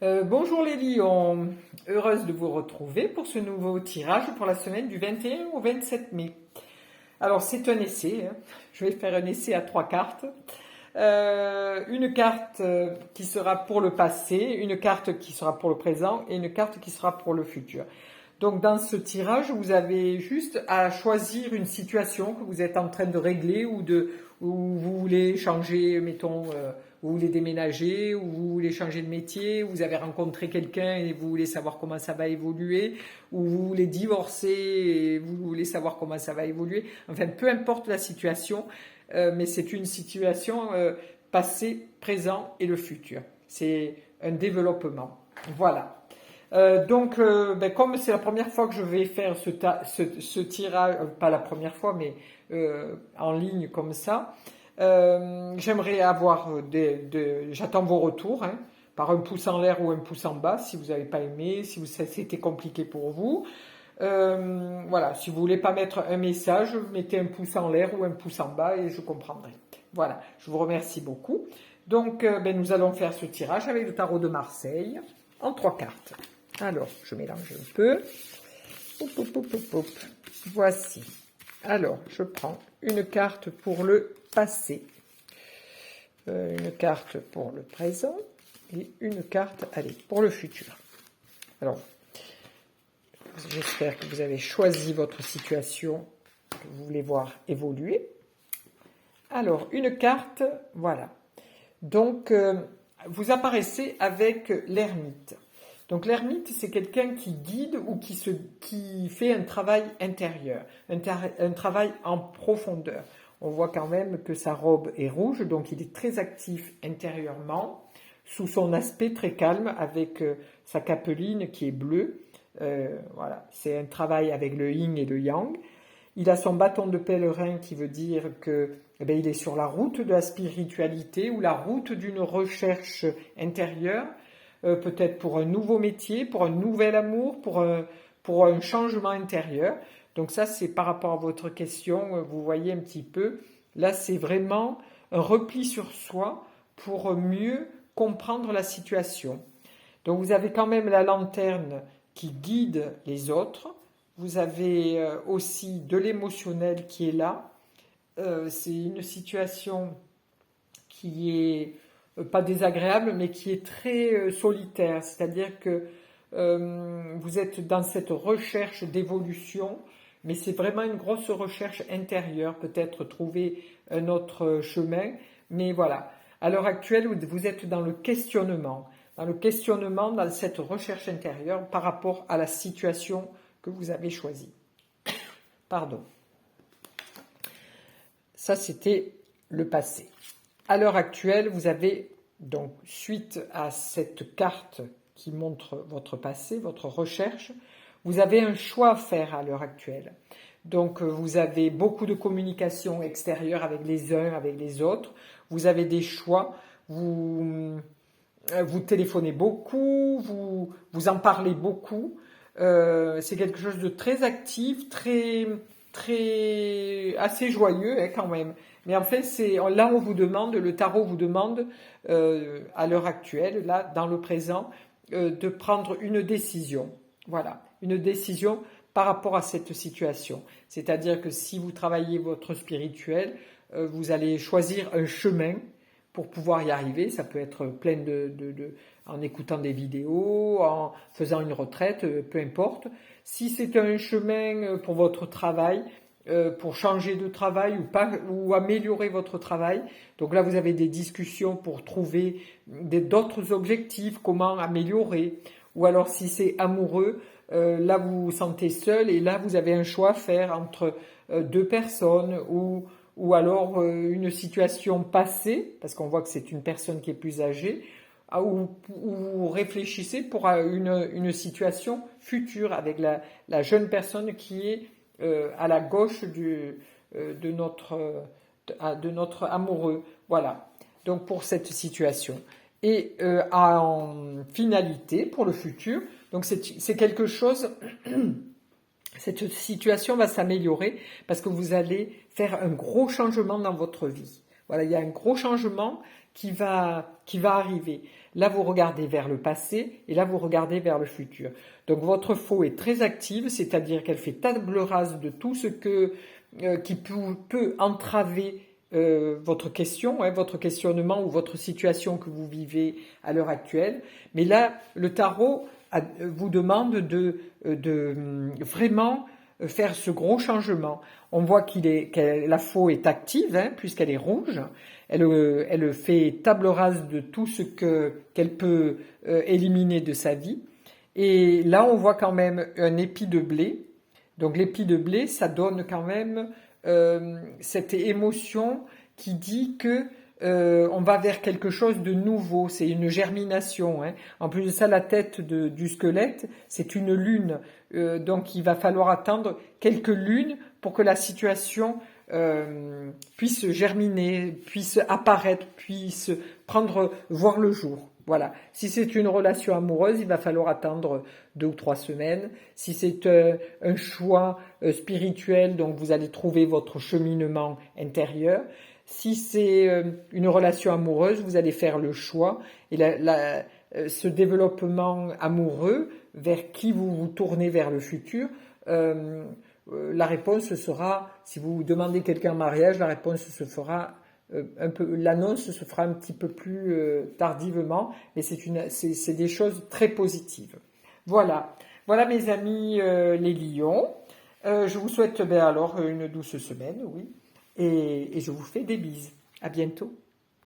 Bonjour les lions, heureuse de vous retrouver pour ce nouveau tirage pour la semaine du 21 au 27 mai. Alors c'est un essai, hein. Je vais faire un essai à 3 cartes. Une carte qui sera pour le passé, une carte qui sera pour le présent et une carte qui sera pour le futur. Donc dans ce tirage, vous avez juste à choisir une situation que vous êtes en train de régler ou vous voulez changer, mettons, vous voulez déménager ou vous voulez changer de métier, vous avez rencontré quelqu'un et vous voulez savoir comment ça va évoluer, ou vous voulez divorcer et vous voulez savoir comment ça va évoluer. Enfin, peu importe la situation, mais c'est une situation passé, présent et le futur. C'est un développement. Voilà. Comme c'est la première fois que je vais faire ce tirage, pas la première fois, mais en ligne comme ça, j'aimerais avoir j'attends vos retours, hein, par un pouce en l'air ou un pouce en bas, si vous n'avez pas aimé, si c'était compliqué pour vous. Voilà, si vous voulez pas mettre un message, mettez un pouce en l'air ou un pouce en bas et je comprendrai. Voilà, je vous remercie beaucoup. Donc, nous allons faire ce tirage avec le tarot de Marseille en 3 cartes. Alors, je mélange un peu. Voici. Alors, je prends une carte pour le passé, une carte pour le présent et une carte, allez, pour le futur. Alors, j'espère que vous avez choisi votre situation que vous voulez voir évoluer. Alors, une carte, voilà. Donc, vous apparaissez avec l'ermite. Donc l'ermite, c'est quelqu'un qui guide ou qui fait un travail intérieur, un travail en profondeur. On voit quand même que sa robe est rouge, donc il est très actif intérieurement, sous son aspect très calme, avec sa capeline qui est bleue. Voilà, c'est un travail avec le yin et le yang. Il a son bâton de pèlerin qui veut dire que il est sur la route de la spiritualité ou la route d'une recherche intérieure, peut-être pour un nouveau métier, pour un nouvel amour, pour un changement intérieur. Donc ça, c'est par rapport à votre question, vous voyez un petit peu, là c'est vraiment un repli sur soi pour mieux comprendre la situation. Donc vous avez quand même la lanterne qui guide les autres, vous avez aussi de l'émotionnel qui est là. C'est une situation qui est pas désagréable, mais qui est très solitaire. C'est-à-dire que vous êtes dans cette recherche d'évolution, mais c'est vraiment une grosse recherche intérieure, peut-être trouver un autre chemin. Mais voilà, à l'heure actuelle, vous êtes dans le questionnement, dans cette recherche intérieure par rapport à la situation que vous avez choisie. Pardon. Ça, c'était le passé. À l'heure actuelle, vous avez donc, suite à cette carte qui montre votre passé, votre recherche, vous avez un choix à faire à l'heure actuelle. Donc, vous avez beaucoup de communication extérieure avec les uns, avec les autres. Vous avez des choix. Vous téléphonez beaucoup, vous en parlez beaucoup. C'est quelque chose de très actif, assez joyeux quand même. Mais en fait, là on vous demande, le tarot vous demande à l'heure actuelle, là dans le présent, de prendre une décision. Voilà, une décision par rapport à cette situation. C'est-à-dire que si vous travaillez votre spirituel, vous allez choisir un chemin pour pouvoir y arriver. Ça peut être plein en écoutant des vidéos, en faisant une retraite, peu importe. Si c'est un chemin pour votre travail, pour changer de travail ou améliorer votre travail, donc là vous avez des discussions pour trouver d'autres objectifs, comment améliorer. Ou alors si c'est amoureux, là vous vous sentez seul et là vous avez un choix à faire entre deux personnes ou alors une situation passée, parce qu'on voit que c'est une personne qui est plus âgée, où vous réfléchissez pour une situation future avec la jeune personne qui est à la gauche de notre amoureux. Voilà, donc pour cette situation. Et en finalité, pour le futur, donc c'est quelque chose... Cette situation va s'améliorer parce que vous allez faire un gros changement dans votre vie. Voilà, il y a un gros changement qui va arriver. là vous regardez vers le passé, et là vous regardez vers le futur. Donc votre faux est très active, c'est-à-dire qu'elle fait table rase de tout ce qui peut entraver votre question, votre questionnement ou votre situation que vous vivez à l'heure actuelle. Mais là, le tarot vous demande de vraiment faire ce gros changement. On voit que la faux est active, puisqu'elle est rouge. Elle fait table rase de tout ce qu'elle peut éliminer de sa vie. Et là, on voit quand même un épi de blé. Donc l'épi de blé, ça donne quand même cette émotion qui dit que on va vers quelque chose de nouveau, c'est une germination. En plus de ça, la tête du squelette, c'est une lune. Donc il va falloir attendre quelques lunes pour que la situation puisse germiner, puisse apparaître, puisse voir le jour. Voilà. Si c'est une relation amoureuse, il va falloir attendre 2 ou 3 semaines. Si c'est un choix spirituel, donc vous allez trouver votre cheminement intérieur. Si c'est une relation amoureuse, vous allez faire le choix et ce développement amoureux vers qui vous vous tournez vers le futur. La réponse sera, si vous demandez quelqu'un en mariage, la réponse se fera l'annonce se fera un petit peu plus tardivement, mais c'est des choses très positives. Voilà mes amis les lions. Je vous souhaite alors une douce semaine, oui, et je vous fais des bises. À bientôt.